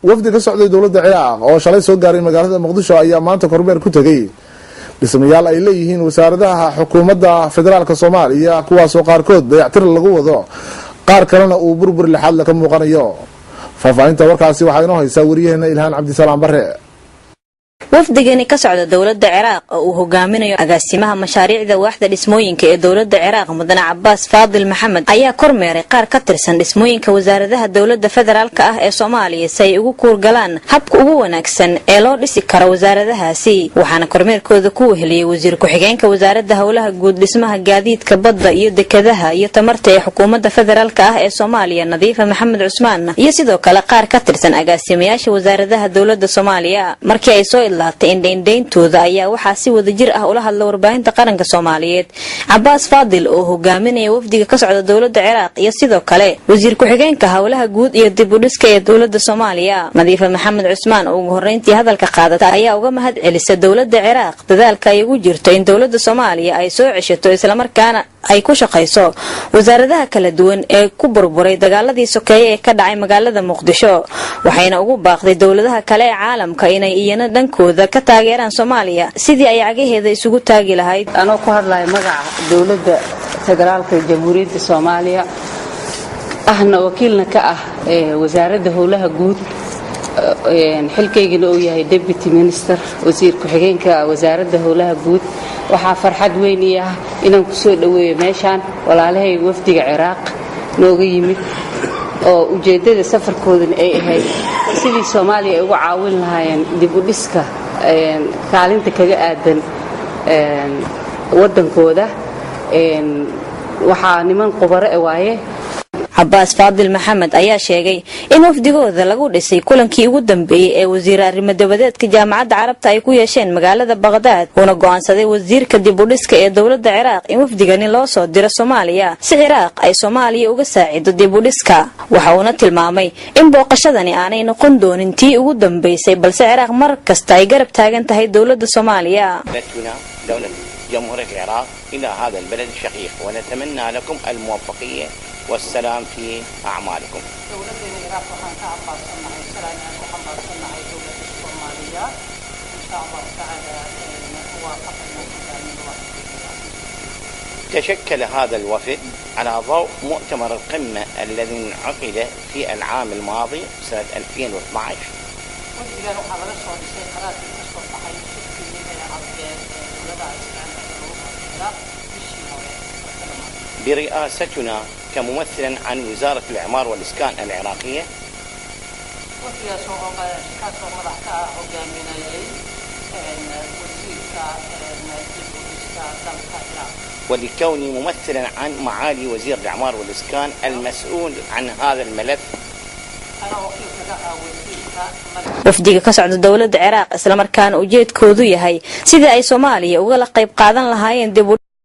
wafdi ka socday dowladda Ciraaq oo shalay soo gaaray magaalada Muqdisho ayaa maanta kormeer ku tagay dhismayaal ay leeyihiin wasaaradaha xukuumadda federaalka Soomaaliya kuwaas oo qaarkood dayactir lagu wado qaar kalena uu burbur lixaad la ka muuqanayo faafahinta warkaasi waxa inoo haysaa wariyaheena Ilhaan Cabdisalaam Barre wafdigani ka socda dawladda Ciraaq oo uu hogaaminayo agaasimaha mashaariicda waaxda dhismooyinka ee dawladda Ciraaq Mudane Cabbaas Faadil Maxamed ayaa kormeeray qaar ka tirsan dhismooyinka wasaaradaha dawladda federaalka ah ee Soomaaliya si ay ugu kuurgalaan habka ugu wanaagsan ee loo dhisi karo wasaaradahaasi waxaana kormeerkooda ku weheliyay wasiir ku-xigeenka wasaaradda howlaha guud dhismaha gaadiidka badda iyo dekedaha iyo tamarta ee xukuumadda federaalka ah ee Soomaaliya Nadiifa Maxamed Cusmaan iyo sidoo kale qaar ka tirsan agaasimayaasha wasaaradaha dawladda Soomaaliya markii ay soo indhayntooda ayaa waxaa si wada jir ah ula hadla warbaahinta qaranka Soomaaliyeed Cabbaas Faadil oo hogaaminaya wafdiga ka socda dawladda Ciraaq iyo sidoo kale wasiir ku-xigeenka howlaha guud iyo dib u dhiska ee dawladda Soomaaliya Nadiifa Maxamed Cusmaan oo ugu horeyntii hadalka qaadatay ayaa uga mahad celisay dawladda Ciraaq dadaalka ay ugu jirto in dawladda Soomaaliya ay soo ceshato isla markaana ay ku shaqeyso wasaaradaha kala duwan ee ku burburay dagaaladii sokeeye ee ka dhacay magaalada Muqdisho waxayna ugu baaqday dawladaha kale ee caalamka inay iyana dhankooda ka taageeraan Soomaaliya sidii ay cagaheeda isugu taagi lahayd anoo ku hadlay magaca dawladda federaalka jamhuuriyadda Soomaaliya ahna wakiilna ka ah wasaaradda howlaha guud xilkaygana uu yahay deputy minister wasiir ku-xigeenka wasaaradda howlaha guud waxaa farxad weyn ah inaan ku soo dhaweeyo meeshaan walaalahay wafdiga Ciraaq nooga yimid oo ujeedada safarkoodan ay ahayd sidii Soomaaliya ay ugu caawin lahaayeen dib u dhiska kaalinta kaga aadan wadankooda waxaa niman qubaro waaye Cabbaas Faadil Maxamed ayaa sheegay in wafdigooda lagu dhisay kulankii ugu dambeeyay ee wasiir arrimo dibadeedka jaamacadda Carabta ay ku yeesheen magaalada Baghdad una go'aansaday wasiirka dib u dhiska ee dawladda Ciraaq in wafdigani loo soo diro Soomaaliya si Ciraaq ay Soomaaliya uga saacido dib u dhiska waxa uu tilmaamay in booqashadani aanay noqon doonin tii ugu dambeysay balse Ciraaq mar kasta ay garab taagan tahay dawladda Soomaaliya جمهورية العراق إلى هذا البلد الشقيق ونتمنى لكم الموفقية والسلام في أعمالكم. تشكل هذا الوفد على ضوء مؤتمر القمة الذي انعقد في العام الماضي سنة 2012. برئاستنا كممثلا عن وزارة الإعمار والإسكان العراقية ولكوني ممثلا عن معالي وزير الإعمار والإسكان المسؤول عن هذا الملف wafdiga ka socda dawladda Ciraaq isla markaana ujeedkoodu yahay sidii ay Soomaaliya uga la qayb qaadan lahaayeen dib